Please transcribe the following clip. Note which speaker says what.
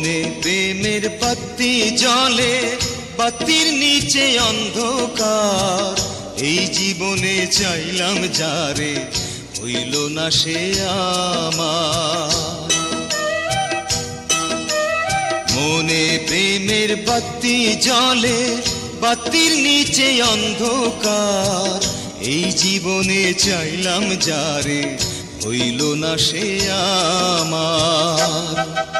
Speaker 1: মনে প্রেমের বাতি জ্বলে, বাতির নিচে অন্ধকার। এই জীবনে চাইলাম যারে, হইল না সে আমার। মনে প্রেমের বাতি জ্বলে, বাতির নিচে অন্ধকার। এই জীবনে চাইলাম যারে, হইল না সে আমার।